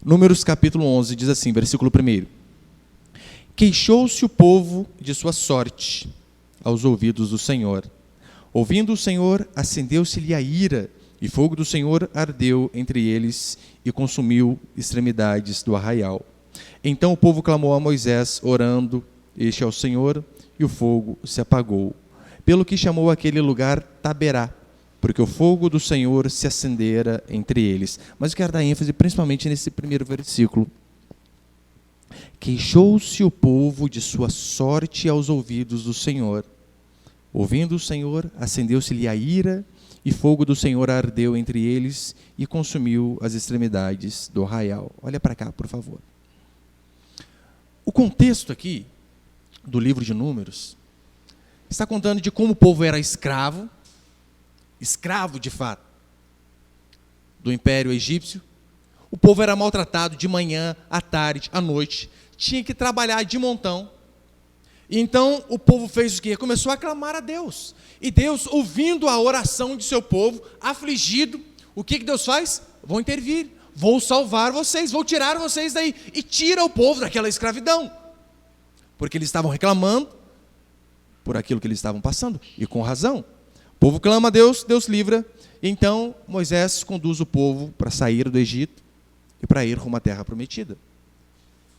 Números capítulo 11 diz assim, versículo 1: Queixou-se o povo de sua sorte aos ouvidos do Senhor. Ouvindo o Senhor, acendeu-se-lhe a ira, e fogo do Senhor ardeu entre eles e consumiu extremidades do arraial. Então o povo clamou a Moisés, orando ao Senhor, e o fogo se apagou. Pelo que chamou aquele lugar Taberá, porque o fogo do Senhor se acendera entre eles. Mas eu quero dar ênfase principalmente nesse primeiro versículo. Queixou-se o povo de sua sorte aos ouvidos do Senhor. Ouvindo o Senhor, acendeu-se-lhe a ira, e fogo do Senhor ardeu entre eles e consumiu as extremidades do arraial. Olha para cá, por favor. O contexto aqui do livro de Números está contando de como o povo era escravo de fato, do Império Egípcio. O povo era maltratado de manhã, à tarde, à noite, tinha que trabalhar de montão. Então o povo fez o quê? Começou a clamar a Deus. E Deus, ouvindo a oração de seu povo, afligido, o que Deus faz? Vou intervir, vou salvar vocês, vou tirar vocês daí. E tira o povo daquela escravidão. Porque eles estavam reclamando por aquilo que eles estavam passando, e com razão. O povo clama a Deus, Deus livra. Então Moisés conduz o povo para sair do Egito e para ir rumo à terra prometida.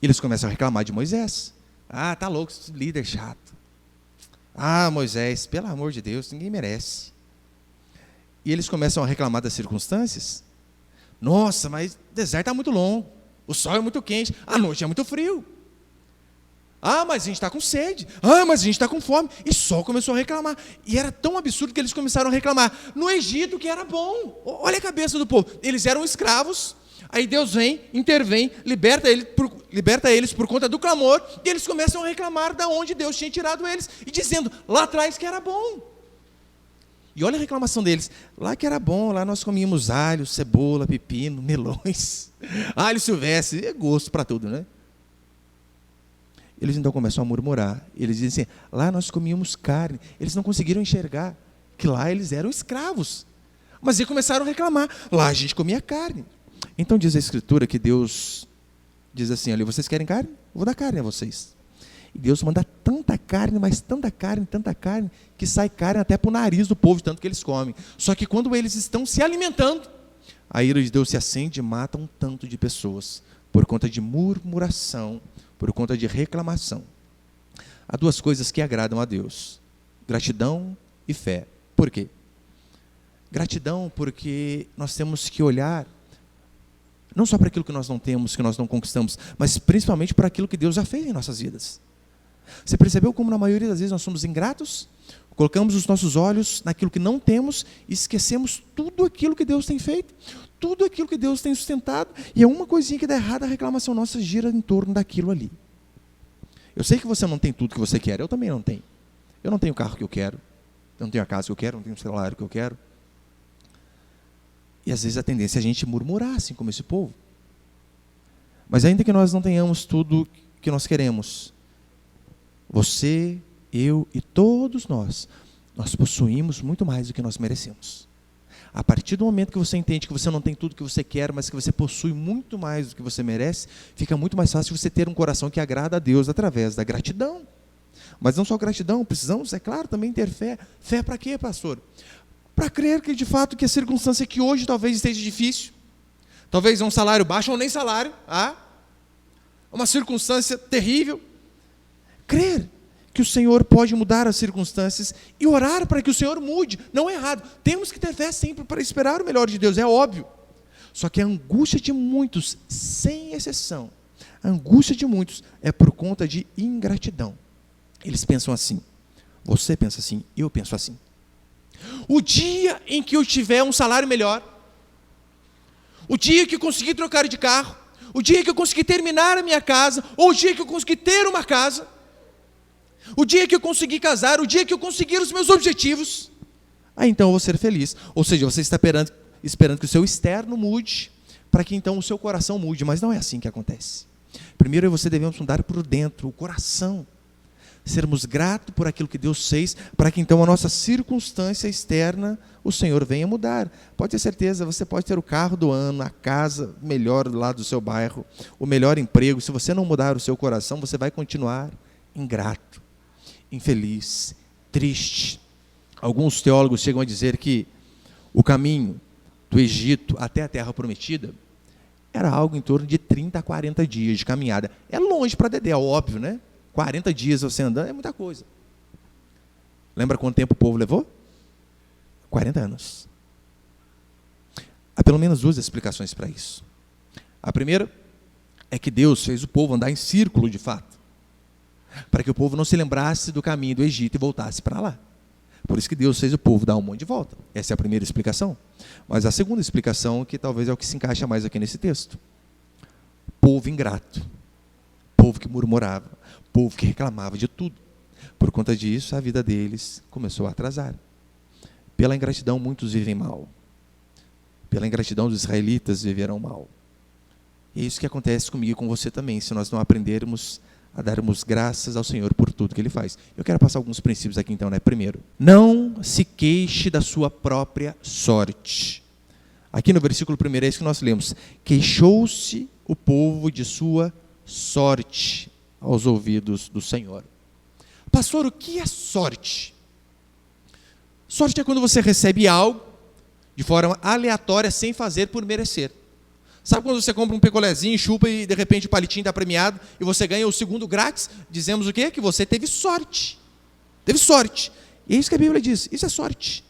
Eles começam a reclamar de Moisés. Ah, tá louco, esse líder chato. Ah, Moisés, pelo amor de Deus, ninguém merece. E eles começam a reclamar das circunstâncias. Nossa, mas o deserto está muito longo, o sol é muito quente, a noite é muito frio. Ah, mas a gente está com sede. Ah, mas a gente está com fome. E só começou a reclamar. E era tão absurdo que eles começaram a reclamar. No Egito, que era bom. Olha a cabeça do povo. Eles eram escravos. Aí Deus vem, intervém, liberta eles por conta do clamor. E eles começam a reclamar de onde Deus tinha tirado eles. E dizendo, lá atrás que era bom. E olha a reclamação deles. Lá que era bom, lá nós comíamos alho, cebola, pepino, melões. Alho silvestre, é gosto para tudo, né? Eles então começam a murmurar. Eles dizem assim, lá nós comíamos carne. Eles não conseguiram enxergar que lá eles eram escravos. Mas eles começaram a reclamar. Lá a gente comia carne. Então diz a Escritura que Deus diz assim, olha, vocês querem carne? Eu vou dar carne a vocês. E Deus manda tanta carne, mas tanta carne, que sai carne até para o nariz do povo, tanto que eles comem. Só que quando eles estão se alimentando, a ira de Deus se acende e mata um tanto de pessoas, por conta de murmuração, por conta de reclamação. Há duas coisas que agradam a Deus: gratidão e fé. Por quê? Gratidão porque nós temos que olhar não só para aquilo que nós não temos, que nós não conquistamos, mas principalmente para aquilo que Deus já fez em nossas vidas. Você percebeu como na maioria das vezes nós somos ingratos? Colocamos os nossos olhos naquilo que não temos e esquecemos tudo aquilo que Deus tem feito, tudo aquilo que Deus tem sustentado, e é uma coisinha que dá errado, a reclamação nossa gira em torno daquilo ali. Eu sei que você não tem tudo que você quer, eu também não tenho. Eu não tenho o carro que eu quero, eu não tenho a casa que eu quero, eu não tenho o salário que eu quero. E às vezes a tendência é a gente murmurar, assim como esse povo. Mas ainda que nós não tenhamos tudo que nós queremos, você, eu e todos nós possuímos muito mais do que nós merecemos. A partir do momento que você entende que você não tem tudo que você quer, mas que você possui muito mais do que você merece, fica muito mais fácil você ter um coração que agrada a Deus através da gratidão. Mas não só gratidão, precisamos, é claro, também ter fé. Fé para quê, pastor? Para crer que de fato que a circunstância que hoje talvez esteja difícil, talvez é um salário baixo ou nem salário, uma circunstância terrível, crer que o Senhor pode mudar as circunstâncias e orar para que o Senhor mude. Não é errado. Temos que ter fé sempre para esperar o melhor de Deus, é óbvio. Só que a angústia de muitos, sem exceção, a angústia de muitos é por conta de ingratidão. Eles pensam assim, você pensa assim, eu penso assim. O dia em que eu tiver um salário melhor, o dia que eu conseguir trocar de carro, o dia que eu conseguir terminar a minha casa, ou o dia que eu conseguir ter uma casa, o dia que eu conseguir casar, o dia que eu conseguir os meus objetivos, aí então eu vou ser feliz. Ou seja, você está esperando que o seu externo mude, para que então o seu coração mude, mas não é assim que acontece. Primeiro você devemos mudar por dentro, o coração. sermos gratos por aquilo que Deus fez, para que então a nossa circunstância externa, o Senhor venha mudar. Pode ter certeza, você pode ter o carro do ano, a casa melhor lá do seu bairro, o melhor emprego. Se você não mudar o seu coração, você vai continuar ingrato, infeliz, triste. Alguns teólogos chegam a dizer que o caminho do Egito até a Terra Prometida era algo em torno de 30 a 40 dias de caminhada. É longe para Dedé, óbvio, né? 40 dias você andando é muita coisa. Lembra quanto tempo o povo levou? 40 anos. Há pelo menos duas explicações para isso. A primeira é que Deus fez o povo andar em círculo de fato, para que o povo não se lembrasse do caminho do Egito e voltasse para lá. Por isso que Deus fez o povo dar um monte de volta. Essa é a primeira explicação. Mas a segunda explicação, que talvez é o que se encaixa mais aqui nesse texto: povo ingrato, povo que murmurava, povo que reclamava de tudo. Por conta disso, a vida deles começou a atrasar. Pela ingratidão, muitos vivem mal. Pela ingratidão dos israelitas, viverão mal. E é isso que acontece comigo e com você também, se nós não aprendermos a darmos graças ao Senhor por tudo que Ele faz. Eu quero passar alguns princípios aqui então, né? Primeiro, não se queixe da sua própria sorte. Aqui no versículo 1 é isso que nós lemos. Queixou-se o povo de sua sorte aos ouvidos do Senhor. Pastor, o que é sorte? Sorte é quando você recebe algo de forma aleatória, sem fazer por merecer. Sabe quando você compra um picolézinho, chupa e de repente o palitinho está premiado e você ganha o segundo grátis? Dizemos o quê? Que você teve sorte. Teve sorte. E é isso que a Bíblia diz. Isso é sorte.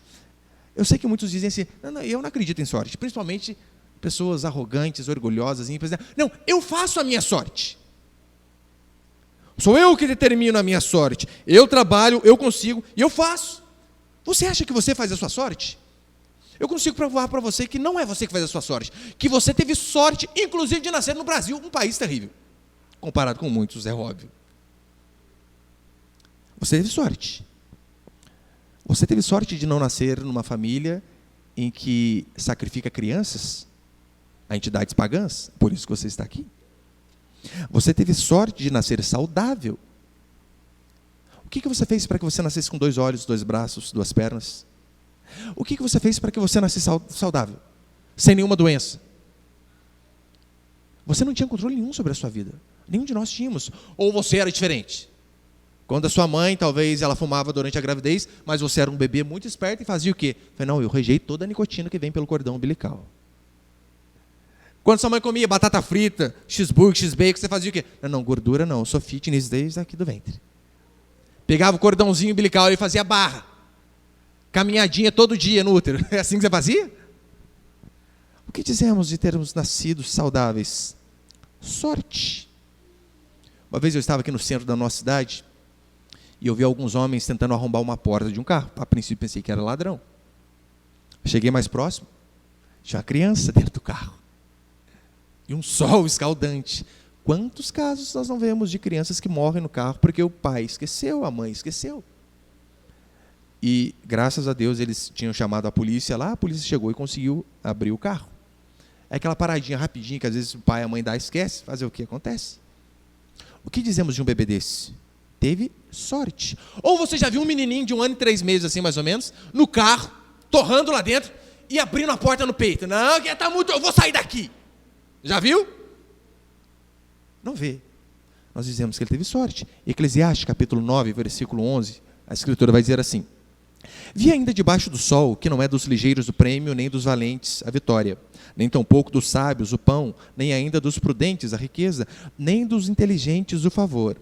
Eu sei que muitos dizem assim, não, eu não acredito em sorte. Principalmente pessoas arrogantes, orgulhosas, ímpias. Não, eu faço a minha sorte. Sou eu que determino a minha sorte. Eu trabalho, eu consigo e eu faço. Você acha que você faz a sua sorte? Eu consigo provar para você que não é você que faz a sua sorte, que você teve sorte, inclusive, de nascer no Brasil, um país terrível, comparado com muitos, é óbvio. Você teve sorte. Você teve sorte de não nascer numa família em que sacrifica crianças a entidades pagãs, por isso que você está aqui. Você teve sorte de nascer saudável. O que você fez para que você nascesse com 2 olhos, 2 braços, 2 pernas? O que você fez para que você nascesse saudável, sem nenhuma doença? Você não tinha controle nenhum sobre a sua vida. Nenhum de nós tínhamos. Ou você era diferente. Quando a sua mãe, talvez, ela fumava durante a gravidez, mas você era um bebê muito esperto e fazia o quê? Falei, não, eu rejeito toda a nicotina que vem pelo cordão umbilical. Quando sua mãe comia batata frita, cheeseburger, x-bacon, você fazia o quê? Não, gordura não, eu sou fitness desde aqui do ventre. Pegava o cordãozinho umbilical e fazia barra. Caminhadinha todo dia no útero. É assim que você fazia? O que dizemos de termos nascido saudáveis? Sorte. Uma vez eu estava aqui no centro da nossa cidade e eu vi alguns homens tentando arrombar uma porta de um carro. A princípio pensei que era ladrão. Cheguei mais próximo, tinha uma criança dentro do carro. E um sol escaldante. Quantos casos nós não vemos de crianças que morrem no carro porque o pai esqueceu, a mãe esqueceu? E, graças a Deus, eles tinham chamado a polícia lá, a polícia chegou e conseguiu abrir o carro. É aquela paradinha rapidinha que às vezes o pai e a mãe dá, esquece, fazer o que acontece. O que dizemos de um bebê desse? Teve sorte. Ou você já viu um menininho de 1 ano e 3 meses, assim mais ou menos, no carro, torrando lá dentro e abrindo a porta no peito. Não, que tá muito, eu vou sair daqui. Já viu? Não vê. Nós dizemos que ele teve sorte. Eclesiastes, capítulo 9, versículo 11, a Escritura vai dizer assim: vi ainda debaixo do sol, que não é dos ligeiros o prêmio, nem dos valentes a vitória, nem tampouco dos sábios o pão, nem ainda dos prudentes a riqueza, nem dos inteligentes o favor.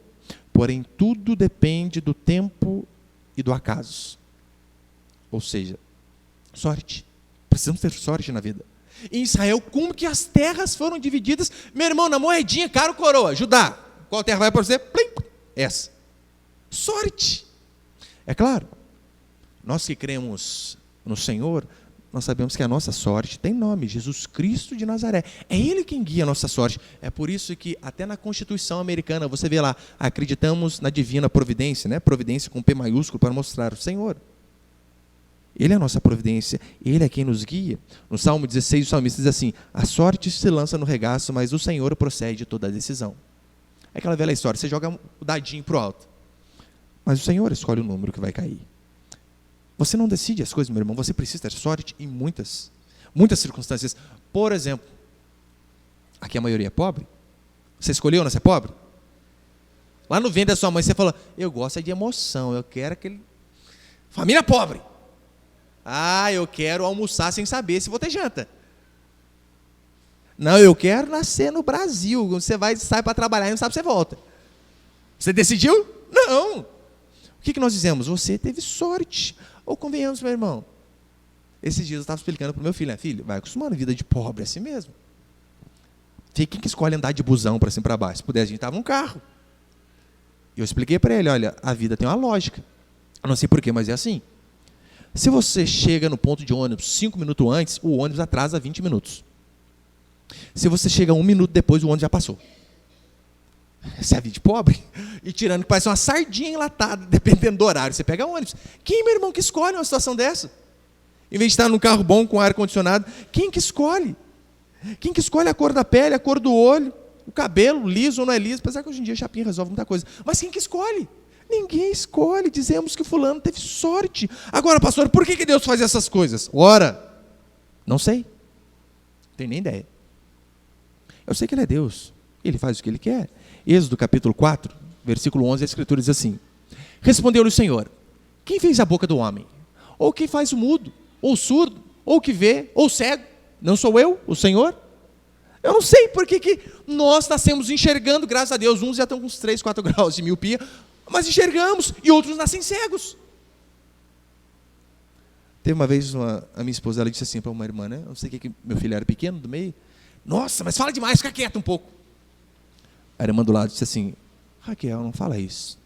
Porém, tudo depende do tempo e do acaso. Ou seja, sorte. Precisamos ter sorte na vida. Em Israel, como que as terras foram divididas? Meu irmão, na moedinha, caro coroa, Judá. Qual terra vai para você? Plim, essa. Sorte. É claro, nós que cremos no Senhor, nós sabemos que a nossa sorte tem nome, Jesus Cristo de Nazaré. É Ele quem guia a nossa sorte. É por isso que até na Constituição americana, você vê lá, acreditamos na divina providência, né? Providência com P maiúsculo para mostrar o Senhor. Ele é a nossa providência, Ele é quem nos guia. No Salmo 16, o salmista diz assim: a sorte se lança no regaço, mas o Senhor procede toda a decisão. É aquela velha história, você joga o dadinho para o alto. Mas o Senhor escolhe o número que vai cair. Você não decide as coisas, meu irmão. Você precisa ter sorte em muitas circunstâncias. Por exemplo, aqui a maioria é pobre. Você escolheu não ser pobre? Lá no ventre da sua mãe você fala, eu gosto de emoção, eu quero aquele... Família pobre. Eu quero almoçar sem saber se vou ter janta. Não, eu quero nascer no Brasil. Você sai para trabalhar e não sabe se você volta. Você decidiu? Não. O que nós dizemos? Você teve sorte. Ou convenhamos, meu irmão. Esses dias eu estava explicando para o meu filho, filho, vai acostumando a vida de pobre, é assim mesmo. Quem que escolhe andar de busão para cima e para baixo? Se pudesse, a gente estava num carro. E eu expliquei para ele, olha, a vida tem uma lógica. Eu não sei porquê, mas é assim. Se você chega no ponto de ônibus 5 minutos antes, o ônibus atrasa 20 minutos. Se você chega 1 minuto depois, o ônibus já passou. Essa é a vida de pobre. E tirando que parece uma sardinha enlatada, dependendo do horário. Você pega ônibus. Quem, meu irmão, que escolhe uma situação dessa? Em vez de estar num carro bom com ar-condicionado, quem que escolhe? Quem que escolhe a cor da pele, a cor do olho, o cabelo, liso ou não é liso? Apesar que hoje em dia a chapinha resolve muita coisa. Mas quem que escolhe? Ninguém escolhe. Dizemos que fulano teve sorte. Agora, pastor, por que Deus faz essas coisas? Ora, não sei. Não tenho nem ideia. Eu sei que Ele é Deus. Ele faz o que Ele quer. Êxodo capítulo 4, versículo 11, a Escritura diz assim: respondeu-lhe o Senhor, quem fez a boca do homem? Ou quem faz o mudo? Ou o surdo? Ou o que vê? Ou o cego? Não sou eu, o Senhor? Eu não sei por que nós nascemos enxergando, graças a Deus, uns já estão com uns 3, 4 graus de miopia, mas enxergamos, e outros nascem cegos. Teve uma vez, a minha esposa, ela disse assim para uma irmã, né? Não sei o que meu filho era pequeno, do meio. Nossa, mas fala demais, fica quieto um pouco. A irmã do lado disse assim, Raquel, não fala isso.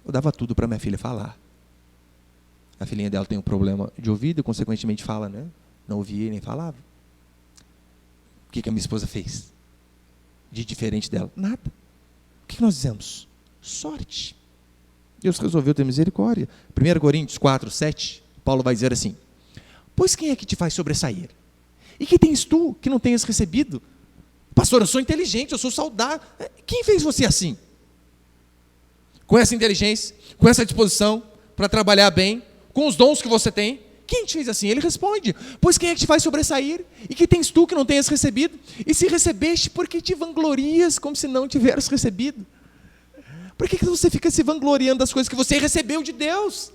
Eu dava tudo para minha filha falar. A filhinha dela tem um problema de ouvido, e consequentemente fala, né? Não ouvia e nem falava. O que a minha esposa fez? De diferente dela? Nada. O que nós dizemos? Sorte. Deus resolveu ter misericórdia. 1 Coríntios 4, 7, Paulo vai dizer assim, pois quem é que te faz sobressair? E que tens tu, que não tenhas recebido? Pastor, eu sou inteligente, eu sou saudável. Quem fez você assim? Com essa inteligência, com essa disposição para trabalhar bem, com os dons que você tem, quem te fez assim? Ele responde, pois quem é que te faz sobressair? E que tens tu que não tenhas recebido? E se recebeste, por que te vanglorias como se não tiveras recebido? Por que você fica se vangloriando das coisas que você recebeu de Deus?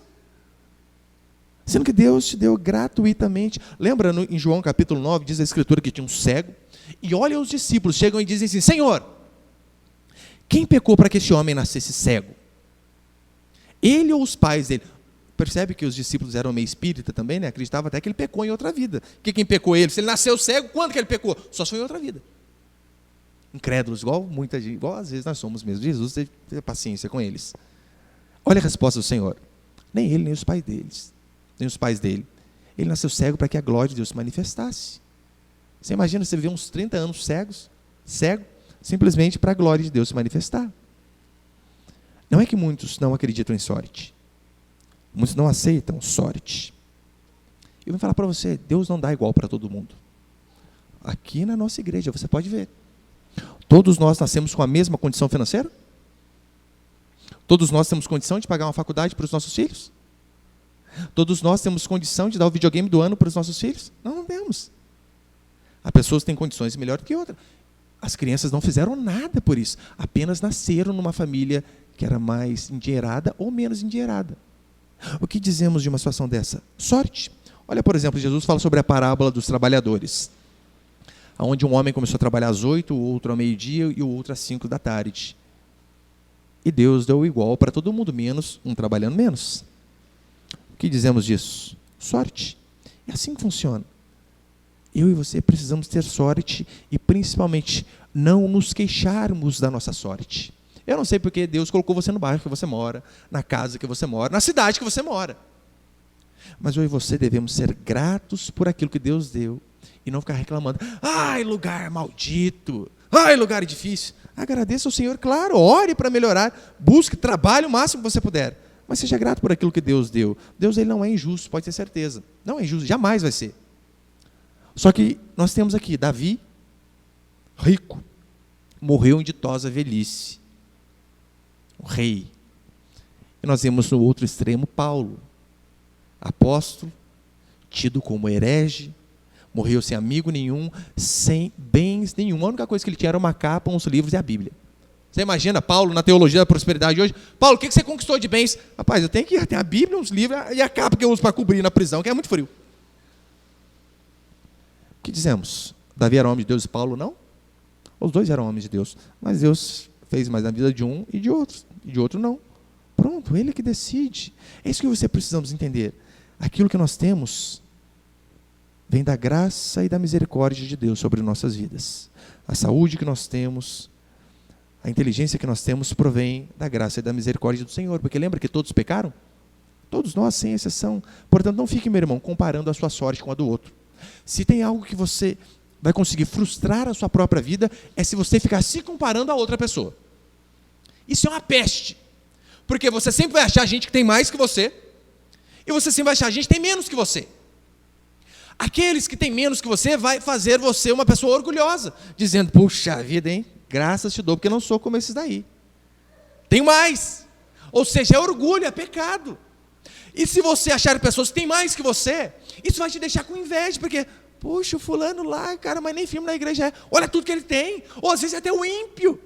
Sendo que Deus te deu gratuitamente. Lembra em João capítulo 9, diz a Escritura que tinha um cego, e olha os discípulos, chegam e dizem assim, Senhor, quem pecou para que este homem nascesse cego? Ele ou os pais dele? Percebe que os discípulos eram meio espírita também, né? Acreditavam até que ele pecou em outra vida. Que quem pecou ele? Se ele nasceu cego, quando que ele pecou? Só foi em outra vida. Incrédulos, igual muita gente, igual às vezes nós somos mesmo. Jesus teve paciência com eles. Olha a resposta do Senhor. Nem ele, nem os pais deles. Nem os pais dele. Ele nasceu cego para que a glória de Deus se manifestasse. Você imagina você viver uns 30 anos cego, simplesmente para a glória de Deus se manifestar. Não é que muitos não acreditam em sorte. Muitos não aceitam sorte. Eu vou falar para você, Deus não dá igual para todo mundo. Aqui na nossa igreja, você pode ver. Todos nós nascemos com a mesma condição financeira? Todos nós temos condição de pagar uma faculdade para os nossos filhos? Todos nós temos condição de dar o videogame do ano para os nossos filhos? Não temos. Há pessoas que têm condições melhores do que outras. As crianças não fizeram nada por isso. Apenas nasceram numa família que era mais endinheirada ou menos endinheirada. O que dizemos de uma situação dessa? Sorte. Olha, por exemplo, Jesus fala sobre a parábola dos trabalhadores. Onde um homem começou a trabalhar às 8, o outro ao meio-dia e o outro às 5 da tarde. E Deus deu igual para todo mundo, menos um trabalhando menos. O que dizemos disso? Sorte. É assim que funciona. Eu e você precisamos ter sorte e, principalmente, não nos queixarmos da nossa sorte. Eu não sei porque Deus colocou você no bairro que você mora, na casa que você mora, na cidade que você mora. Mas eu e você devemos ser gratos por aquilo que Deus deu e não ficar reclamando. Ai, lugar maldito. Ai, lugar difícil. Agradeça ao Senhor, claro, ore para melhorar, busque, trabalhe o máximo que você puder. Mas seja grato por aquilo que Deus deu. Deus ele não é injusto, pode ter certeza. Não é injusto, jamais vai ser. Só que nós temos aqui Davi, rico, morreu em ditosa velhice. O rei. E nós vemos no outro extremo Paulo, apóstolo, tido como herege, morreu sem amigo nenhum, sem bens nenhum. A única coisa que ele tinha era uma capa, uns livros e a Bíblia. Você imagina Paulo na teologia da prosperidade hoje? Paulo, o que você conquistou de bens? Rapaz, eu tenho a Bíblia, uns livros e a capa que eu uso para cobrir na prisão, que é muito frio. O que dizemos? Davi era homem de Deus e Paulo não? Os dois eram homens de Deus, mas Deus fez mais na vida de um e de outro não. Pronto, Ele que decide. É isso que você precisamos entender. Aquilo que nós temos vem da graça e da misericórdia de Deus sobre nossas vidas. A saúde que nós temos, a inteligência que nós temos provém da graça e da misericórdia do Senhor. Porque lembra que todos pecaram? Todos nós, sem exceção. Portanto, não fique, meu irmão, comparando a sua sorte com a do outro. Se tem algo que você vai conseguir frustrar a sua própria vida, é se você ficar se comparando a outra pessoa. Isso é uma peste. Porque você sempre vai achar gente que tem mais que você, e você sempre vai achar gente que tem menos que você. Aqueles que têm menos que você vai fazer você uma pessoa orgulhosa, dizendo, puxa vida, hein? Graças te dou, porque eu não sou como esses daí. Tenho mais. Ou seja, é orgulho, é pecado. E se você achar pessoas que têm mais que você, isso vai te deixar com inveja, porque, puxa, o fulano lá, cara, mas nem firme na igreja é. Olha tudo que ele tem. Ou às vezes até o ímpio.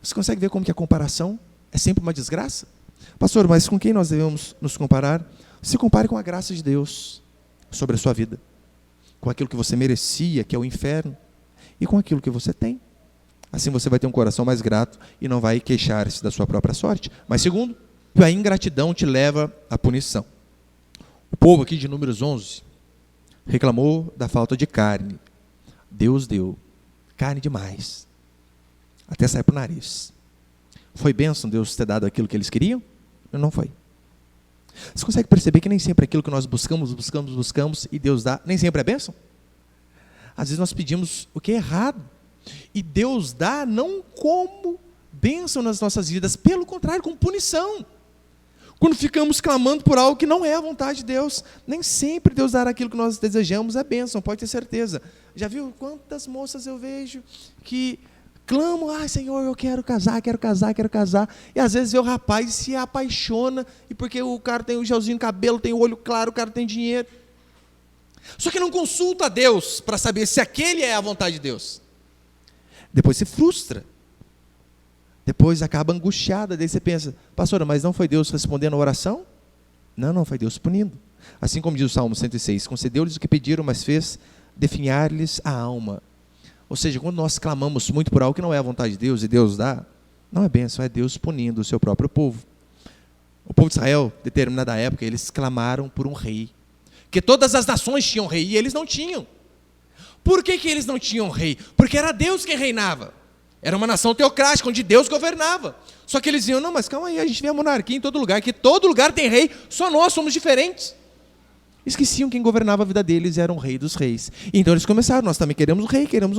Você consegue ver como que a comparação é sempre uma desgraça? Pastor, mas com quem nós devemos nos comparar? Se compare com a graça de Deus sobre a sua vida, com aquilo que você merecia, que é o inferno, e com aquilo que você tem. Assim você vai ter um coração mais grato e não vai queixar-se da sua própria sorte. Mas segundo, a ingratidão te leva à punição. O povo aqui de Números 11 reclamou da falta de carne. Deus deu carne demais, até sair para o nariz. Foi bênção Deus ter dado aquilo que eles queriam? Não foi. Você consegue perceber que nem sempre aquilo que nós buscamos, e Deus dá, nem sempre é bênção? Às vezes nós pedimos o que é errado, e Deus dá não como bênção nas nossas vidas, pelo contrário, como punição. Quando ficamos clamando por algo que não é a vontade de Deus, nem sempre Deus dará aquilo que nós desejamos, é bênção, pode ter certeza. Já viu quantas moças eu vejo que clamam, Senhor, eu quero casar, e às vezes vê o rapaz e se apaixona, e porque o cara tem o gelzinho no cabelo, tem o olho claro, o cara tem dinheiro, só que não consulta a Deus para saber se aquele é a vontade de Deus. Depois se frustra, depois acaba angustiada, daí você pensa, pastora, mas não foi Deus respondendo a oração? Não, foi Deus punindo. Assim como diz o Salmo 106, concedeu-lhes o que pediram, mas fez definhar-lhes a alma. Ou seja, quando nós clamamos muito por algo que não é a vontade de Deus, e Deus dá, não é bênção, é Deus punindo o seu próprio povo. O povo de Israel, em determinada época, eles clamaram por um rei, porque todas as nações tinham rei, e eles não tinham. Por que eles não tinham rei? Porque era Deus quem reinava. Era uma nação teocrática, onde Deus governava. Só que eles diziam, não, mas calma aí, a gente vê a monarquia em todo lugar, que todo lugar tem rei, só nós somos diferentes. Esqueciam quem governava a vida deles, era o rei dos reis. Então eles começaram, nós também queremos um rei, queremos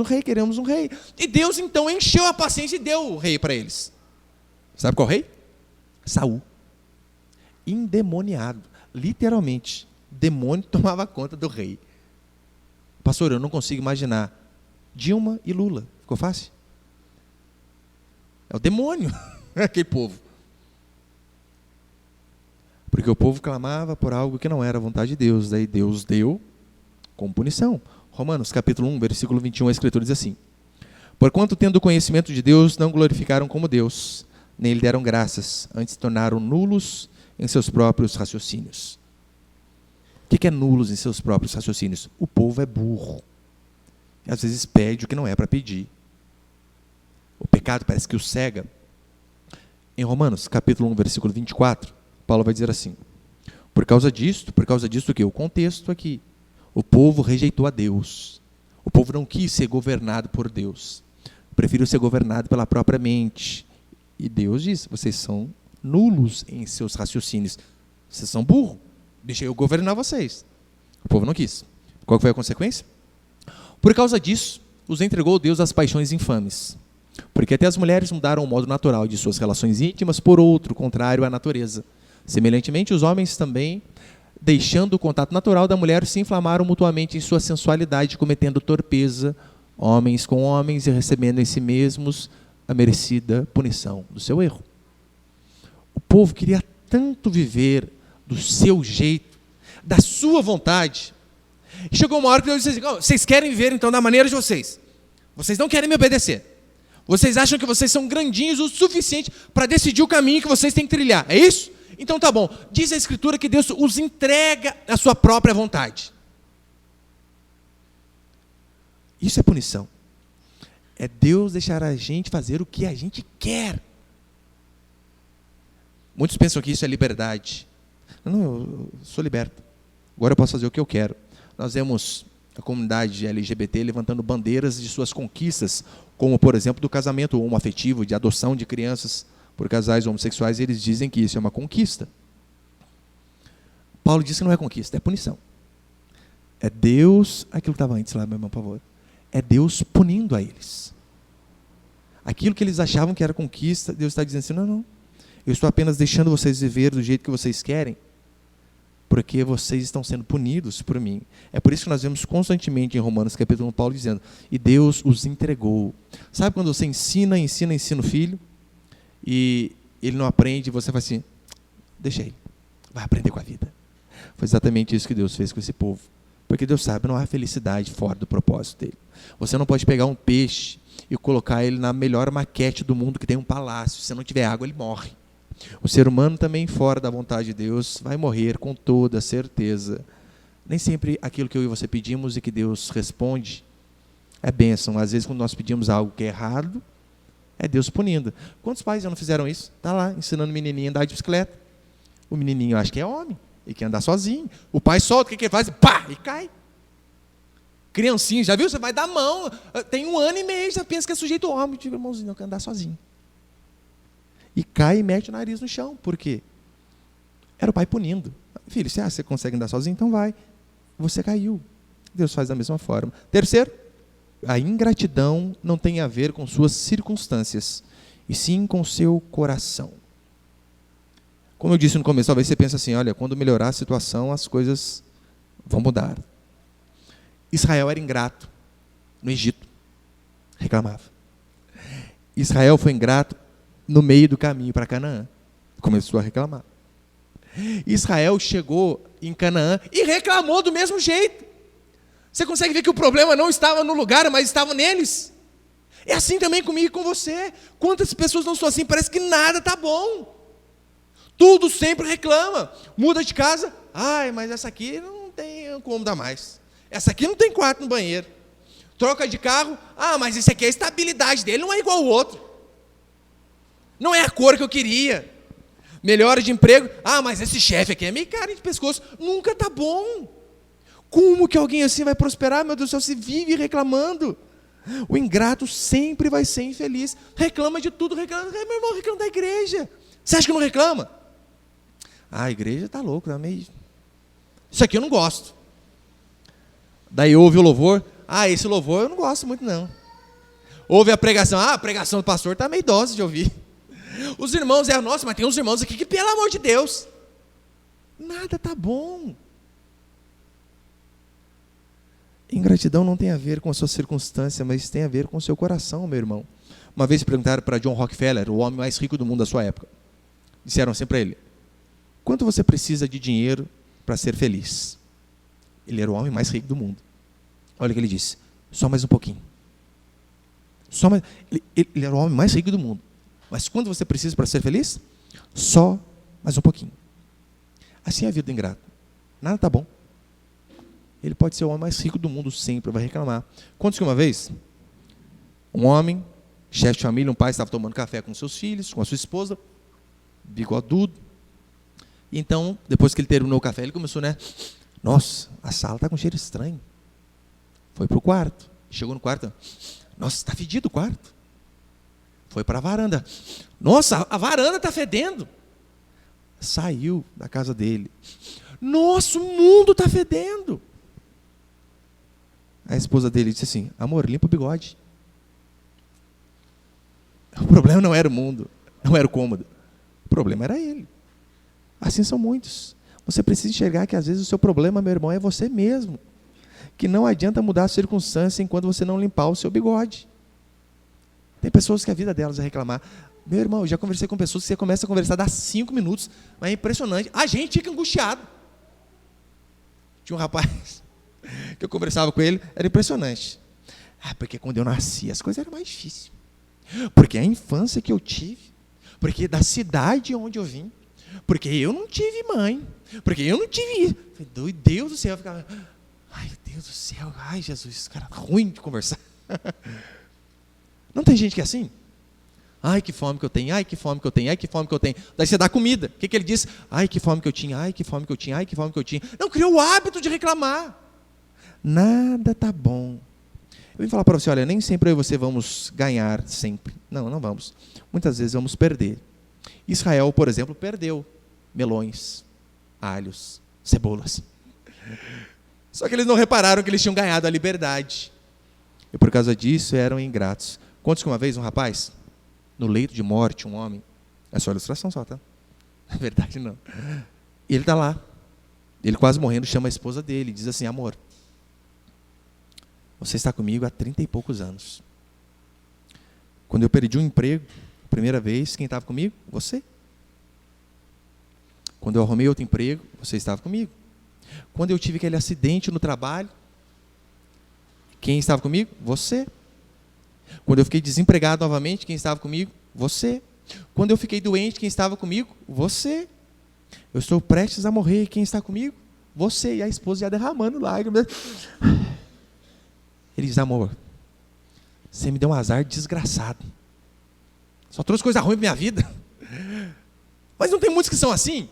um rei. E Deus então encheu a paciência e deu o rei para eles. Sabe qual rei? Saul. Endemoniado, literalmente, demônio tomava conta do rei. Pastor, eu não consigo imaginar Dilma e Lula, ficou fácil? É o demônio, aquele povo. Porque o povo clamava por algo que não era a vontade de Deus, daí Deus deu com punição. Romanos capítulo 1, versículo 21, a Escritura diz assim, porquanto tendo conhecimento de Deus, não glorificaram como Deus, nem lhe deram graças, antes se tornaram nulos em seus próprios raciocínios. O que é nulos em seus próprios raciocínios? O povo é burro. E às vezes pede o que não é para pedir. O pecado parece que o cega. Em Romanos, capítulo 1, versículo 24, Paulo vai dizer assim, por causa disto o quê? O contexto aqui. O povo rejeitou a Deus. O povo não quis ser governado por Deus. Preferiu ser governado pela própria mente. E Deus diz, vocês são nulos em seus raciocínios. Vocês são burros. Deixa eu governar vocês. O povo não quis. Qual foi a consequência? Por causa disso, os entregou Deus às paixões infames. Porque até as mulheres mudaram o modo natural de suas relações íntimas por outro, contrário à natureza. Semelhantemente, os homens também, deixando o contato natural da mulher, se inflamaram mutuamente em sua sensualidade, cometendo torpeza, homens com homens, e recebendo em si mesmos a merecida punição do seu erro. O povo queria tanto viver do seu jeito, da sua vontade. E chegou uma hora que Deus disse assim: vocês querem viver então da maneira de vocês. Vocês não querem me obedecer. Vocês acham que vocês são grandinhos o suficiente para decidir o caminho que vocês têm que trilhar. É isso? Então tá bom. Diz a Escritura que Deus os entrega à sua própria vontade. Isso é punição. É Deus deixar a gente fazer o que a gente quer. Muitos pensam que isso é liberdade. Não, eu sou liberto. Agora eu posso fazer o que eu quero. Nós vemos a comunidade LGBT levantando bandeiras de suas conquistas, como, por exemplo, do casamento homoafetivo, de adoção de crianças por casais homossexuais. Eles dizem que isso é uma conquista. Paulo disse que não é conquista, é punição. É Deus, aquilo que estava antes lá, meu irmão, por favor. É Deus punindo a eles. Aquilo que eles achavam que era conquista, Deus está dizendo assim: não. Eu estou apenas deixando vocês viver do jeito que vocês querem, porque vocês estão sendo punidos por mim. É por isso que nós vemos constantemente em Romanos capítulo 1, Paulo dizendo: e Deus os entregou. Sabe quando você ensina o filho, e ele não aprende, e você fala assim: deixa ele, vai aprender com a vida. Foi exatamente isso que Deus fez com esse povo. Porque Deus sabe, não há felicidade fora do propósito dele. Você não pode pegar um peixe e colocar ele na melhor maquete do mundo, que tem um palácio. Se não tiver água, ele morre. O ser humano também, fora da vontade de Deus, vai morrer com toda certeza. Nem sempre aquilo que eu e você pedimos e que Deus responde é bênção. Às vezes, quando nós pedimos algo que é errado, é Deus punindo. Quantos pais já não fizeram isso? Está lá, ensinando o menininho a andar de bicicleta. O menininho acha que é homem, ele quer andar sozinho. O pai solta, o que ele faz? Pá! E cai. Criancinha, já viu? Você vai dar mão. Tem 1 ano e meio, já pensa que é sujeito homem. Diga, irmãozinho, eu quero andar sozinho. E cai e mete o nariz no chão. Por quê? Era o pai punindo. Filho, você consegue andar sozinho? Então vai. Você caiu. Deus faz da mesma forma. Terceiro, a ingratidão não tem a ver com suas circunstâncias, e sim com seu coração. Como eu disse no começo, talvez você pense assim: olha, quando melhorar a situação, as coisas vão mudar. Israel era ingrato no Egito. Reclamava. Israel foi ingrato no meio do caminho para Canaã. Começou a reclamar. Israel chegou em Canaã e reclamou do mesmo jeito. Você consegue ver que o problema não estava no lugar, mas estava neles? É assim também comigo e com você. Quantas pessoas não são assim? Parece que nada está bom. Tudo sempre reclama. Muda de casa. Ai, mas essa aqui não tem como dar mais. Essa aqui não tem quarto no banheiro. Troca de carro. Ah, mas esse aqui, a estabilidade dele não é igual ao outro. Não é a cor que eu queria. Melhora de emprego. Ah, mas esse chefe aqui é meio carinho de pescoço. Nunca está bom. Como que alguém assim vai prosperar? Meu Deus do céu, se vive reclamando. O ingrato sempre vai ser infeliz. Reclama de tudo. Reclama. Meu irmão, reclama da igreja. Você acha que não reclama? Ah, a igreja está louca. Tá meio... Isso aqui eu não gosto. Daí ouve o louvor. Ah, esse louvor eu não gosto muito não. Ouve a pregação. Ah, a pregação do pastor está meio dose de ouvir. Os irmãos, nossa, mas tem uns irmãos aqui que, pelo amor de Deus, nada está bom. Ingratidão não tem a ver com a sua circunstância, mas tem a ver com o seu coração, meu irmão. Uma vez perguntaram para John Rockefeller, o homem mais rico do mundo da sua época. Disseram assim para ele: quanto você precisa de dinheiro para ser feliz? Ele era o homem mais rico do mundo. Olha o que ele disse: só mais um pouquinho. Só mais... Ele era o homem mais rico do mundo. Mas quando você precisa para ser feliz? Só mais um pouquinho. Assim é a vida do ingrato. Nada está bom. Ele pode ser o homem mais rico do mundo sempre, vai reclamar. Conta que uma vez, um homem, chefe de família, um pai, estava tomando café com seus filhos, com a sua esposa, bigodudo. Então, depois que ele terminou o café, ele começou, nossa, a sala está com cheiro estranho. Foi para o quarto. Chegou no quarto. Nossa, está fedido o quarto. Foi para a varanda. Nossa, a varanda está fedendo. Saiu da casa dele. Nossa, o mundo está fedendo. A esposa dele disse assim: amor, limpa o bigode. O problema não era o mundo, não era o cômodo. O problema era ele. Assim são muitos. Você precisa enxergar que às vezes o seu problema, meu irmão, é você mesmo. Que não adianta mudar a circunstância enquanto você não limpar o seu bigode. Tem pessoas que a vida delas é reclamar. Meu irmão, eu já conversei com pessoas que você começa a conversar, dá 5 minutos, mas é impressionante. A gente fica angustiado. Tinha um rapaz que eu conversava com ele, era impressionante. Porque quando eu nasci, as coisas eram mais difíceis. Porque a infância que eu tive, porque da cidade onde eu vim, porque eu não tive mãe, porque eu não tive... Deus do céu, eu ficava... Ai, Deus do céu, ai, Jesus, esse cara é ruim de conversar. Não tem gente que é assim? Ai, que fome que eu tenho, ai, que fome que eu tenho, ai, que fome que eu tenho. Daí você dá comida. O que ele diz? Ai, que fome que eu tinha, ai, que fome que eu tinha, ai, que fome que eu tinha. Não, criou o hábito de reclamar. Nada tá bom. Eu vim falar para você, olha, nem sempre eu e você vamos ganhar, sempre. Não, não vamos. Muitas vezes vamos perder. Israel, por exemplo, perdeu melões, alhos, cebolas. Só que eles não repararam que eles tinham ganhado a liberdade. E por causa disso eram ingratos. Conta que uma vez um rapaz, no leito de morte, um homem, é só ilustração só, tá? Na verdade não. E ele está lá, ele quase morrendo, chama a esposa dele, diz assim, amor, você está comigo há 30 e poucos anos. Quando eu perdi um emprego, primeira vez, quem estava comigo? Você. Quando eu arrumei outro emprego, você estava comigo. Quando eu tive aquele acidente no trabalho, quem estava comigo? Você. Quando eu fiquei desempregado novamente, quem estava comigo? Você. Quando eu fiquei doente, quem estava comigo? Você. Eu estou prestes a morrer, quem está comigo? Você. E a esposa ia derramando lágrimas. Ele diz, amor, você me deu um azar desgraçado. Só trouxe coisa ruim para minha vida. Mas não tem muitos que são assim?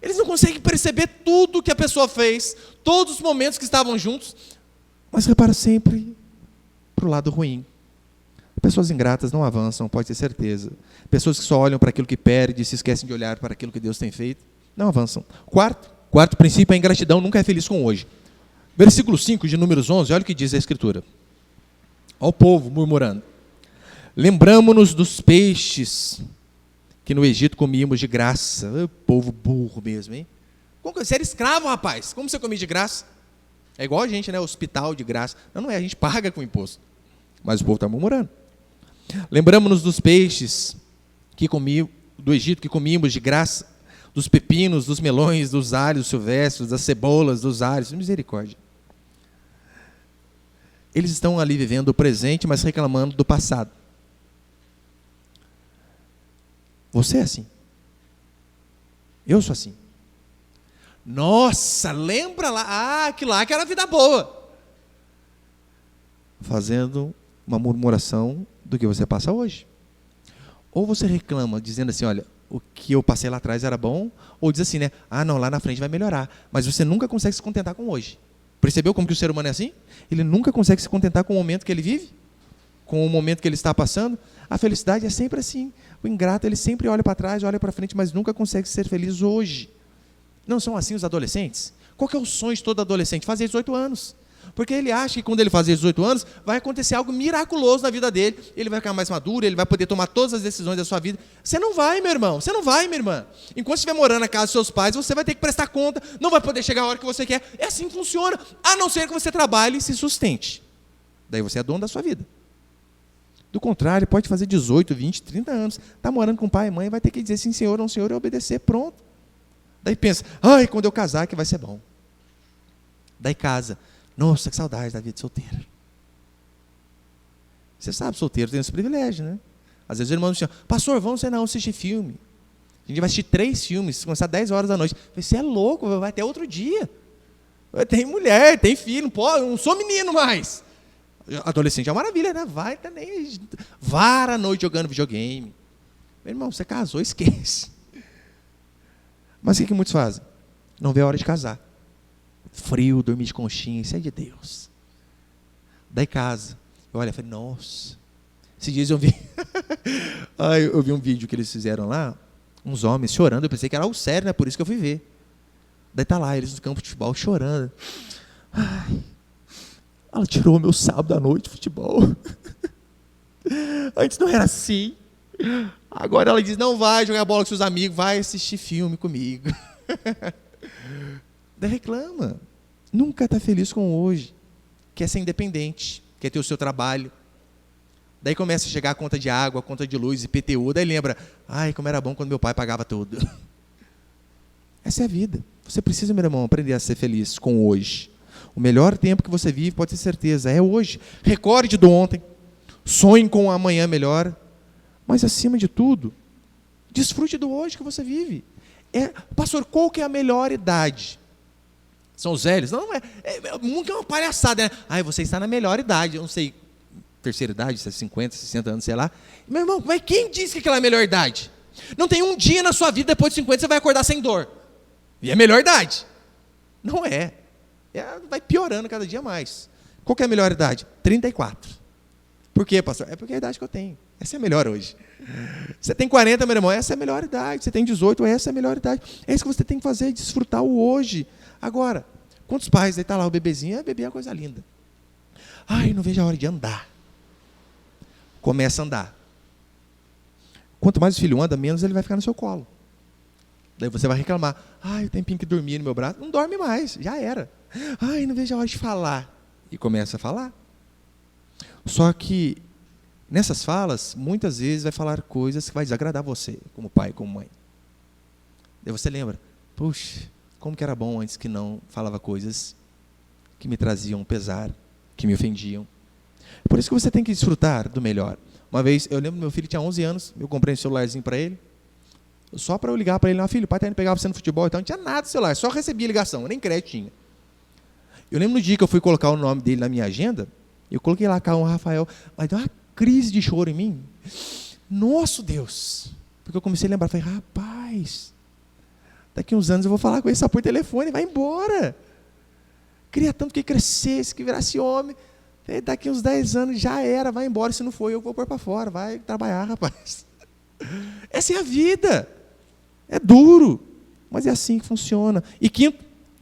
Eles não conseguem perceber tudo que a pessoa fez, todos os momentos que estavam juntos, mas repara sempre para o lado ruim. Pessoas ingratas não avançam, pode ter certeza. Pessoas que só olham para aquilo que perde e se esquecem de olhar para aquilo que Deus tem feito, não avançam. Quarto princípio, a ingratidão nunca é feliz com o hoje. Versículo 5 de Números 11, olha o que diz a Escritura. Olha o povo murmurando. Lembramo-nos dos peixes que no Egito comíamos de graça. Povo burro mesmo, hein? Você era escravo, rapaz. Como você comia de graça? É igual a gente, né? Hospital de graça. Não é, a gente paga com imposto. Mas o povo está murmurando. Lembramo-nos dos peixes do Egito que comíamos de graça, dos pepinos, dos melões, dos alhos silvestres, das cebolas, dos alhos. Misericórdia. Eles estão ali vivendo o presente, mas reclamando do passado. Você é assim. Eu sou assim. Nossa, lembra lá? Que lá que era a vida boa. Fazendo uma murmuração do que você passa hoje. Ou você reclama, dizendo assim, olha, o que eu passei lá atrás era bom, ou diz assim, né? Não, lá na frente vai melhorar. Mas você nunca consegue se contentar com hoje. Percebeu como que o ser humano é assim? Ele nunca consegue se contentar com o momento que ele vive, com o momento que ele está passando. A felicidade é sempre assim. O ingrato, ele sempre olha para trás, olha para frente, mas nunca consegue ser feliz hoje. Não são assim os adolescentes? Qual que é o sonho de todo adolescente? Fazer 18 anos. Porque ele acha que quando ele fazer 18 anos, vai acontecer algo miraculoso na vida dele, ele vai ficar mais maduro, ele vai poder tomar todas as decisões da sua vida. Você não vai, meu irmão, você não vai, minha irmã. Enquanto estiver morando na casa dos seus pais, você vai ter que prestar conta, não vai poder chegar a hora que você quer. É assim que funciona, a não ser que você trabalhe e se sustente. Daí você é dono da sua vida. Do contrário, pode fazer 18, 20, 30 anos, está morando com pai e mãe, vai ter que dizer sim, senhor, não, senhor, e obedecer, pronto. Daí pensa, quando eu casar que vai ser bom. Daí casa. Nossa, que saudade da vida solteira. Você sabe, solteiro tem esse privilégio, né? Às vezes os irmãos dizem, pastor, vamos não assistir filme. A gente vai assistir 3 filmes, começar 10 horas da noite. Você é louco, vai até outro dia. Tem mulher, tem filho, não sou menino mais. Adolescente é uma maravilha, né? Vai também, vara a noite jogando videogame. Meu irmão, você casou, esquece. Mas o que muitos fazem? Não vê a hora de casar. Frio, dormir de conchinha, isso é de Deus. Daí casa. Eu olho e falei, nossa. Esses dias eu vi eu vi um vídeo que eles fizeram lá, uns homens chorando, eu pensei que era algo sério, né? Por isso que eu fui ver. Daí tá lá, eles no campo de futebol chorando. Ela tirou o meu sábado à noite de futebol. Antes não era assim. Agora ela diz, não vai jogar bola com seus amigos, vai assistir filme comigo. Daí reclama. Nunca está feliz com hoje. Quer ser independente, quer ter o seu trabalho. Daí começa a chegar a conta de água, a conta de luz, IPTU, daí lembra, ai, como era bom quando meu pai pagava tudo. Essa é a vida. Você precisa, meu irmão, aprender a ser feliz com hoje. O melhor tempo que você vive, pode ter certeza, é hoje. Recorde do ontem, sonhe com o amanhã melhor, mas acima de tudo, desfrute do hoje que você vive. Pastor, qual que é a melhor idade? São os velhos? Não, nunca é uma palhaçada, né? Ai, você está na melhor idade, eu não sei, terceira idade, 50, 60 anos, sei lá. Meu irmão, mas quem disse que aquela é a melhor idade? Não tem um dia na sua vida, depois de 50, você vai acordar sem dor. E é a melhor idade. Não é. Vai piorando cada dia mais. Qual que é a melhor idade? 34. Por quê, pastor? É porque é a idade que eu tenho. Essa é a melhor hoje. Você tem 40, meu irmão, essa é a melhor idade. Você tem 18, essa é a melhor idade. É isso que você tem que fazer, desfrutar o hoje. Agora, quantos pais, aí está lá o bebezinho, bebê é uma coisa linda. Ai, não vejo a hora de andar. Começa a andar. Quanto mais o filho anda, menos ele vai ficar no seu colo. Daí você vai reclamar, ai, o tempinho que dormia no meu braço, não dorme mais, já era. Ai, não vejo a hora de falar. E começa a falar. Só que, nessas falas, muitas vezes vai falar coisas que vai desagradar você, como pai, como mãe. Daí você lembra, puxa, como que era bom antes que não falava coisas que me traziam pesar, que me ofendiam. Por isso que você tem que desfrutar do melhor. Uma vez, eu lembro, meu filho tinha 11 anos, eu comprei um celularzinho para ele, só para eu ligar para ele, filho, o pai está indo pegar você no futebol, então não tinha nada no celular, só recebia ligação, nem crédito tinha. Eu lembro no dia que eu fui colocar o nome dele na minha agenda, eu coloquei lá, Calma Rafael, mas deu uma crise de choro em mim. Nossa Deus! Porque eu comecei a lembrar, falei, rapaz, daqui uns anos eu vou falar com ele só por telefone, vai embora. Queria tanto que crescesse, que virasse homem. Daqui uns 10 anos já era, vai embora, se não for eu vou pôr para fora, vai trabalhar, rapaz. Essa é a vida. É duro, mas é assim que funciona. E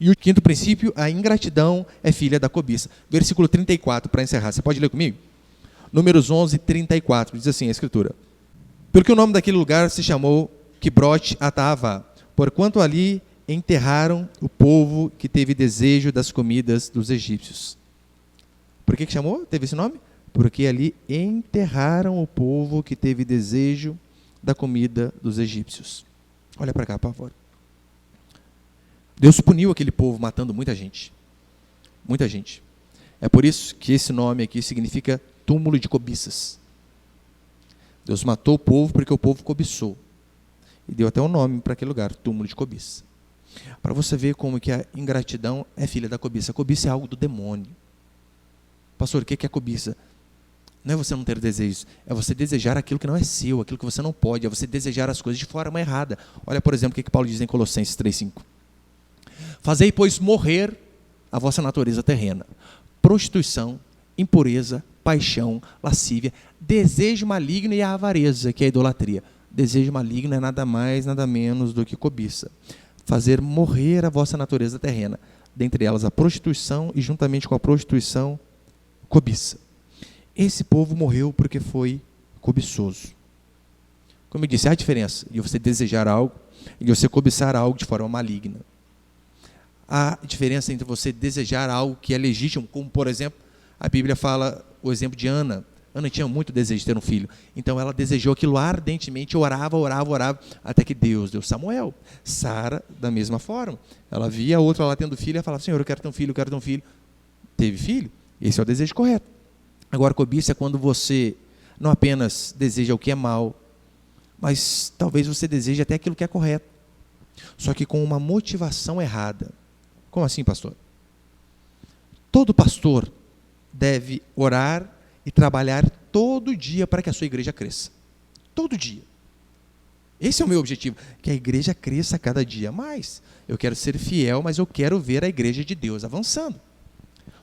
o quinto princípio, a ingratidão é filha da cobiça. Versículo 34, para encerrar. Você pode ler comigo? Números 11, 34, diz assim a Escritura. Pelo que o nome daquele lugar se chamou Quibrote Atavá, porquanto ali enterraram o povo que teve desejo das comidas dos egípcios. Por que chamou? Teve esse nome? Porque ali enterraram o povo que teve desejo da comida dos egípcios. Olha para cá, por favor. Deus puniu aquele povo matando muita gente. Muita gente. É por isso que esse nome aqui significa túmulo de cobiças. Deus matou o povo porque o povo cobiçou. E deu até um nome para aquele lugar, túmulo de cobiça. Para você ver como que a ingratidão é filha da cobiça. A cobiça é algo do demônio. Pastor, o que é cobiça? Não é você não ter desejos, é você desejar aquilo que não é seu, aquilo que você não pode, é você desejar as coisas de forma errada. Olha, por exemplo, o que Paulo diz em Colossenses 3,5. Fazei, pois, morrer a vossa natureza terrena. Prostituição, impureza, paixão, lascívia, desejo maligno e a avareza, que é a idolatria. Desejo maligno é nada mais, nada menos do que cobiça. Fazer morrer a vossa natureza terrena. Dentre elas a prostituição e juntamente com a prostituição, cobiça. Esse povo morreu porque foi cobiçoso. Como eu disse, há a diferença de você desejar algo e de você cobiçar algo de forma maligna. Há diferença entre você desejar algo que é legítimo, como, por exemplo, a Bíblia fala o exemplo de Ana. Ana tinha muito desejo de ter um filho. Então, ela desejou aquilo ardentemente, orava, até que Deus deu Samuel. Sara, da mesma forma. Ela via a outra lá tendo filho e falava, Senhor, eu quero ter um filho, eu quero ter um filho. Teve filho. Esse é o desejo correto. Agora, cobiça é quando você não apenas deseja o que é mal, mas talvez você deseje até aquilo que é correto. Só que com uma motivação errada. Como assim, pastor? Todo pastor deve orar e trabalhar todo dia para que a sua igreja cresça. Todo dia. Esse é o meu objetivo, que a igreja cresça cada dia mais. Eu quero ser fiel, mas eu quero ver a igreja de Deus avançando.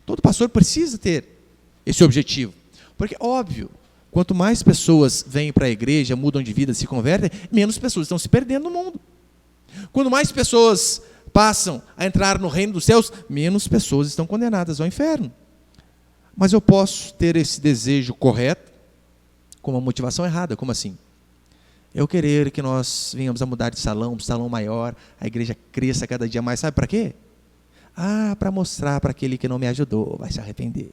Todo pastor precisa ter esse objetivo. Porque, óbvio, quanto mais pessoas vêm para a igreja, mudam de vida, se convertem, menos pessoas estão se perdendo no mundo. Quando mais pessoas passam a entrar no reino dos céus, menos pessoas estão condenadas ao inferno. Mas eu posso ter esse desejo correto com uma motivação errada. Como assim? Eu querer que nós venhamos a mudar de salão, para um salão maior, a igreja cresça cada dia mais. Sabe para quê? Para mostrar para aquele que não me ajudou, vai se arrepender.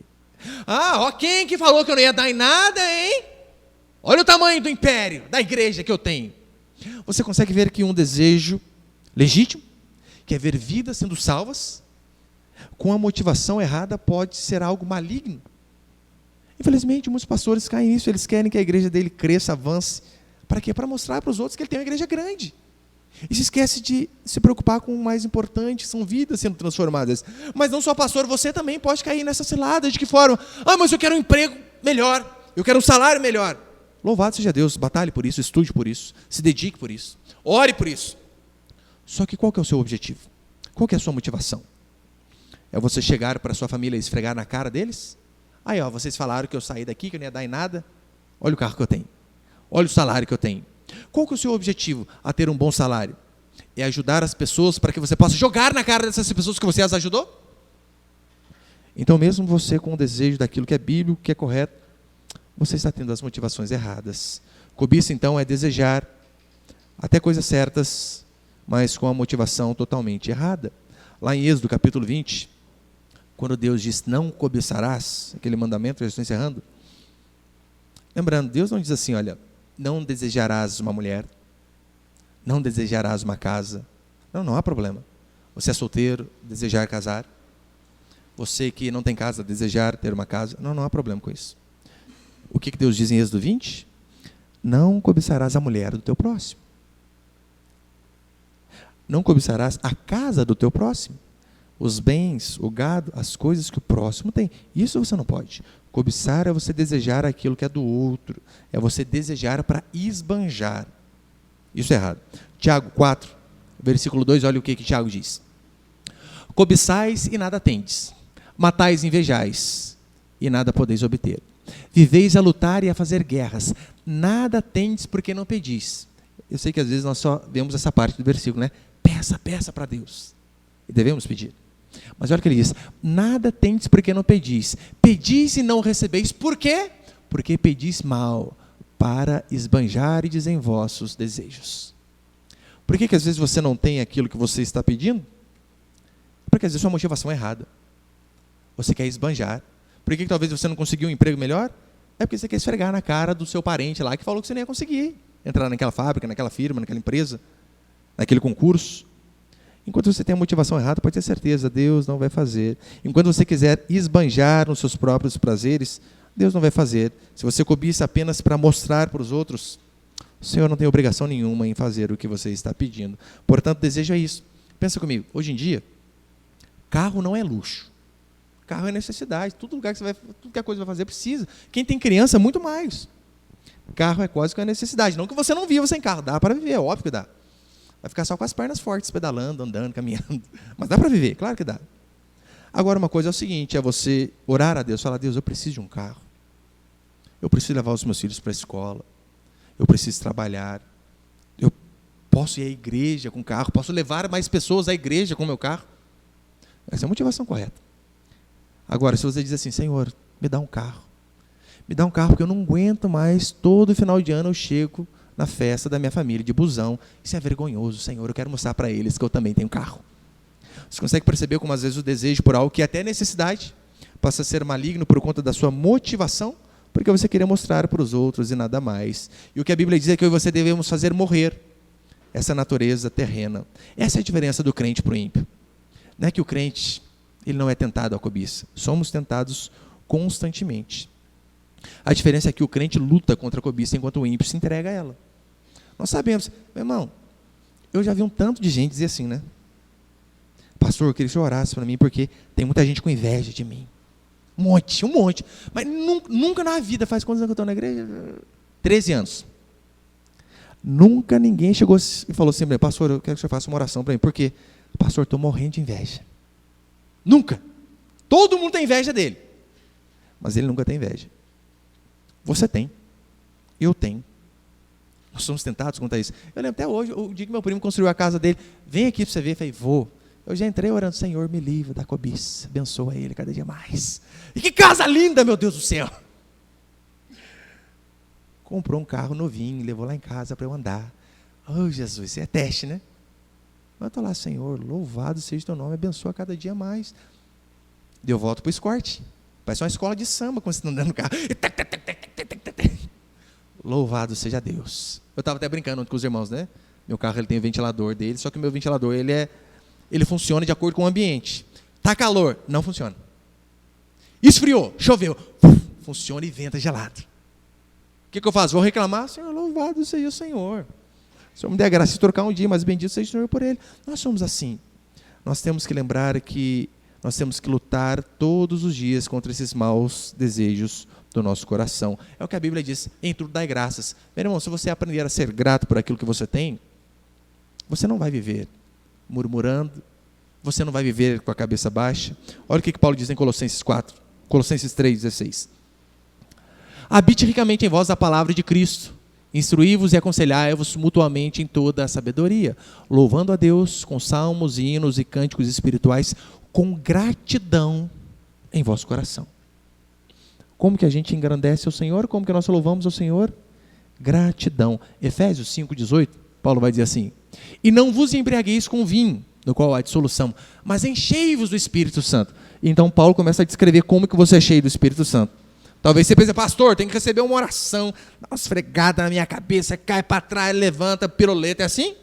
Ah, ó, quem que falou que eu não ia dar em nada, hein? Olha o tamanho do império, da igreja que eu tenho. Você consegue ver que um desejo legítimo, que é ver vidas sendo salvas, com a motivação errada, pode ser algo maligno. Infelizmente, muitos pastores caem nisso, eles querem que a igreja dele cresça, avance. Para quê? Para mostrar para os outros que ele tem uma igreja grande. E se esquece de se preocupar com o mais importante, são vidas sendo transformadas. Mas não só pastor, você também pode cair nessa cilada. De que forma? Ah, mas eu quero um emprego melhor, eu quero um salário melhor. Louvado seja Deus, batalhe por isso, estude por isso, se dedique por isso, ore por isso. Só que qual que é o seu objetivo? Qual que é a sua motivação? É você chegar para a sua família e esfregar na cara deles? Aí, ó, vocês falaram que eu saí daqui, que eu não ia dar em nada. Olha o carro que eu tenho. Olha o salário que eu tenho. Qual que é o seu objetivo a ter um bom salário? É ajudar as pessoas para que você possa jogar na cara dessas pessoas que você as ajudou? Então, mesmo você com o desejo daquilo que é bíblico, que é correto, você está tendo as motivações erradas. Cobiça, então, é desejar até coisas certas, mas com a motivação totalmente errada. Lá em Êxodo, capítulo 20, quando Deus diz, não cobiçarás, aquele mandamento, eu estou encerrando. Lembrando, Deus não diz assim, olha, não desejarás uma mulher, não desejarás uma casa. Não há problema. Você é solteiro, desejar casar. Você que não tem casa, desejar ter uma casa. Não há problema com isso. O que Deus diz em Êxodo 20? Não cobiçarás a mulher do teu próximo. Não cobiçarás a casa do teu próximo. Os bens, o gado, as coisas que o próximo tem. Isso você não pode. Cobiçar é você desejar aquilo que é do outro. É você desejar para esbanjar. Isso é errado. Tiago 4, versículo 2, olha o que Tiago diz. Cobiçais e nada tendes. Matais e invejais e nada podeis obter. Viveis a lutar e a fazer guerras. Nada tendes porque não pedis. Eu sei que às vezes nós só vemos essa parte do versículo, né? Peça para Deus. E devemos pedir. Mas olha o que ele diz. Nada tendes porque não pedis. Pedis e não recebeis. Por quê? Porque pedis mal, para esbanjardes em vossos desejos. Por que às vezes você não tem aquilo que você está pedindo? Porque às vezes sua motivação é errada. Você quer esbanjar. Por que talvez você não conseguiu um emprego melhor? É porque você quer esfregar na cara do seu parente lá que falou que você não ia conseguir entrar naquela fábrica, naquela firma, naquela empresa, naquele concurso. Enquanto você tem a motivação errada, pode ter certeza, Deus não vai fazer. Enquanto você quiser esbanjar nos seus próprios prazeres, Deus não vai fazer. Se você cobiça apenas para mostrar para os outros, o Senhor não tem obrigação nenhuma em fazer o que você está pedindo. Portanto, desejo é isso. Pensa comigo, hoje em dia, carro não é luxo. Carro é necessidade. Tudo que a coisa vai fazer precisa. Quem tem criança, muito mais. Carro é quase que uma necessidade. Não que você não viva sem carro. Dá para viver, é óbvio que dá. Vai ficar só com as pernas fortes, pedalando, andando, caminhando. Mas dá para viver, claro que dá. Agora, uma coisa é o seguinte, é você orar a Deus, falar, Deus, eu preciso de um carro. Eu preciso levar os meus filhos para a escola. Eu preciso trabalhar. Eu posso ir à igreja com o carro. Posso levar mais pessoas à igreja com o meu carro. Essa é a motivação correta. Agora, se você diz assim, Senhor, me dá um carro. Me dá um carro porque eu não aguento mais, todo final de ano eu chego na festa da minha família, de busão. Isso é vergonhoso, Senhor, eu quero mostrar para eles que eu também tenho carro. Você consegue perceber como às vezes o desejo por algo que é até necessidade passa a ser maligno por conta da sua motivação, porque você queria mostrar para os outros e nada mais. E o que a Bíblia diz é que eu e você devemos fazer morrer essa natureza terrena. Essa é a diferença do crente para o ímpio. Não é que o crente, ele não é tentado à cobiça. Somos tentados constantemente. A diferença é que o crente luta contra a cobiça, enquanto o ímpio se entrega a ela. Nós sabemos, meu irmão, eu já vi um tanto de gente dizer assim, né? Pastor, eu queria que você orasse para mim, porque tem muita gente com inveja de mim. Um monte. Mas nunca na vida, faz quantos anos que eu estou na igreja? 13 anos. Nunca ninguém chegou e falou assim, pastor, eu quero que você faça uma oração para mim, porque, pastor, estou morrendo de inveja. Nunca. Todo mundo tem inveja dele. Mas ele nunca tem inveja. Você tem. Eu tenho. Nós somos tentados quanto a isso. Eu lembro até hoje, o dia que meu primo construiu a casa dele, vem aqui para você ver, eu falei, vou. Eu já entrei orando, Senhor, me livra da cobiça, abençoa ele cada dia mais. E que casa linda, meu Deus do céu! Comprou um carro novinho, levou lá em casa para eu andar. Oh, Jesus, isso é teste, né? Mas eu estou lá, Senhor, louvado seja o teu nome, abençoa cada dia mais. Deu volta para o Escort, Parece uma escola de samba quando você está andando no carro. Louvado seja Deus. Eu estava até brincando com os irmãos, né? Meu carro ele tem o ventilador dele, só que o meu ventilador ele funciona de acordo com o ambiente. Tá calor, não funciona. Esfriou, choveu, funciona e venta gelado. O que eu faço? Vou reclamar? Senhor, louvado seja o Senhor. O Senhor me dê a graça de trocar um dia, mas bendito seja o Senhor por ele. Nós somos assim. Nós temos que lembrar que nós temos que lutar todos os dias contra esses maus desejos do nosso coração. É o que a Bíblia diz, em tudo dai graças. Meu irmão, se você aprender a ser grato por aquilo que você tem, você não vai viver murmurando, você não vai viver com a cabeça baixa. Olha o que Paulo diz em Colossenses 4, Colossenses 3,16. Habite ricamente em vós a palavra de Cristo, instruí-vos e aconselhai-vos mutuamente em toda a sabedoria, louvando a Deus com salmos, hinos e cânticos espirituais, com gratidão em vosso coração. Como que a gente engrandece ao Senhor? Como que nós louvamos ao Senhor? Gratidão. Efésios 5,18, Paulo vai dizer assim: e não vos embriagueis com vinho, no qual há dissolução, mas enchei-vos do Espírito Santo. Então Paulo começa a descrever como que você é cheio do Espírito Santo. Talvez você pense, pastor, tem que receber uma oração, dá uma esfregada na minha cabeça, cai para trás, levanta, piroleta, é assim?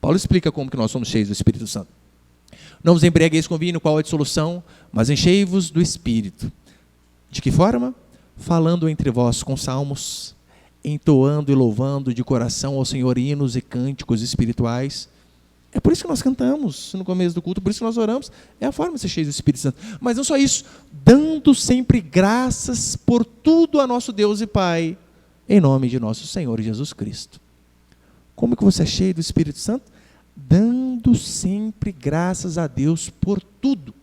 Paulo explica como que nós somos cheios do Espírito Santo. Não vos embriagueis com vinho, no qual há dissolução, mas enchei-vos do Espírito. De que forma? Falando entre vós com salmos, entoando e louvando de coração ao Senhor hinos e cânticos espirituais. É por isso que nós cantamos no começo do culto, por isso que nós oramos. É a forma de ser cheio do Espírito Santo. Mas não só isso, dando sempre graças por tudo a nosso Deus e Pai, em nome de nosso Senhor Jesus Cristo. Como que você é cheio do Espírito Santo? Dando sempre graças a Deus por tudo.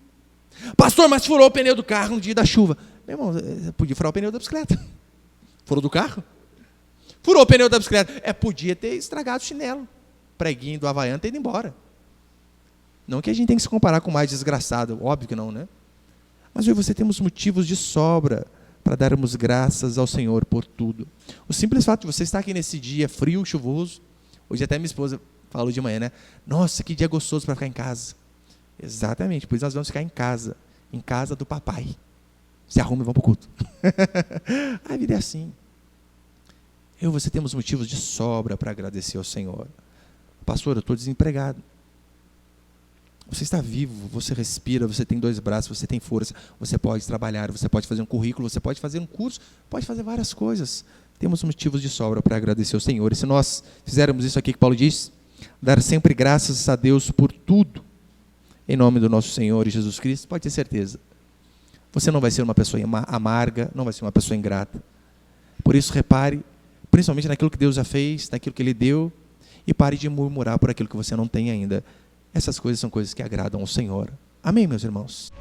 Pastor, mas furou o pneu do carro no dia da chuva. Meu irmão, podia furar o pneu da bicicleta. Furou do carro? Furou o pneu da bicicleta. Podia ter estragado o chinelo. Preguinho do Havaiano ter ido embora. Não que a gente tenha que se comparar com o mais desgraçado, óbvio que não, né? Mas eu e você temos motivos de sobra para darmos graças ao Senhor por tudo. O simples fato de você estar aqui nesse dia frio, chuvoso, hoje até minha esposa falou de manhã, né? Nossa, que dia gostoso para ficar em casa. Exatamente, por isso nós vamos ficar em casa do papai. Se arruma e vamos para o culto. A vida é assim. Eu e você temos motivos de sobra para agradecer ao Senhor. Pastor, eu estou desempregado. Você está vivo, você respira, você tem 2 braços, você tem força, você pode trabalhar, você pode fazer um currículo, você pode fazer um curso, pode fazer várias coisas. Temos motivos de sobra para agradecer ao Senhor. E se nós fizermos isso aqui que Paulo diz, dar sempre graças a Deus por tudo, em nome do nosso Senhor Jesus Cristo, pode ter certeza. Você não vai ser uma pessoa amarga, não vai ser uma pessoa ingrata. Por isso, repare, principalmente naquilo que Deus já fez, naquilo que Ele deu, e pare de murmurar por aquilo que você não tem ainda. Essas coisas são coisas que agradam ao Senhor. Amém, meus irmãos?